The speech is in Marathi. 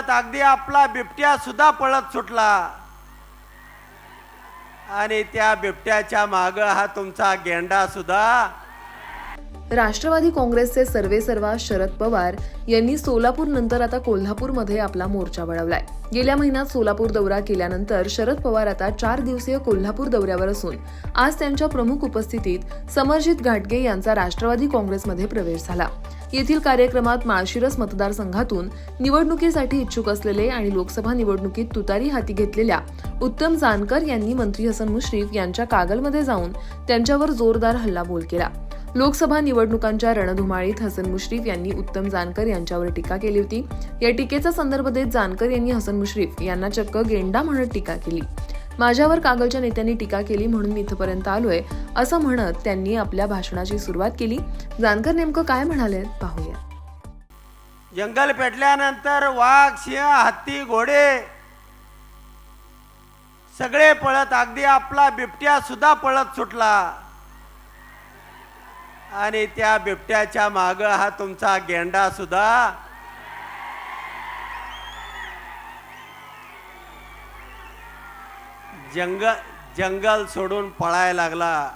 पळत अगदी आपला बिबट्या सुद्धा पळत सुटला आणि त्या बिबट्याच्या मागे हा तुमचा गेंडा सुद्धा। राष्ट्रवादी काँग्रेसचे सर्वेसर्वा शरद पवार यांनी सोलापूर नंतर आता कोल्हापूरमध्ये आपला मोर्चा वळवलाय। गेल्या महिन्यात सोलापूर दौरा केल्यानंतर शरद पवार आता 4 दिवसीय कोल्हापूर दौऱ्यावर असून आज त्यांच्या प्रमुख उपस्थितीत समरजित घाटगे यांचा राष्ट्रवादी काँग्रेसमध्ये प्रवेश झाला। येथील कार्यक्रमात माळशिरस मतदारसंघातून निवडणुकीसाठी इच्छुक असलेले आणि लोकसभा निवडणुकीत तुतारी हाती घेतलेल्या उत्तम जानकर यांनी मंत्री हसन मुश्रीफ यांच्या कागलमध्ये जाऊन त्यांच्यावर जोरदार हल्लाबोल केला। लोकसभा निवडणुकांच्या रणधुमाळीत हसन मुश्रीफ यांनी उत्तम जानकर यांच्यावर टीका केली होती। या टीकेचा संदर्भ देत जानकर यांनी हसन मुश्रीफ यांना चक्क गेंडा म्हणत टीका केली। माझ्यावर कागलच्या नेत्यांनी टीका केली म्हणून मी इथपर्यंत आलोय असं म्हणत त्यांनी आपल्या भाषणाची सुरुवात केली। जानकर नेमकं काय म्हणाले पाहूया। जंगल पेटल्यानंतर वाघ, सिंह, हत्ती, घोडे सगळे पळत अगदी आपला बिबट्या सुद्धा पळत सुटला आणि त्या बिबट्याच्या मागे हा तुमचा गेंडा सुद्धा। जंगल सोडून पळायला लागला।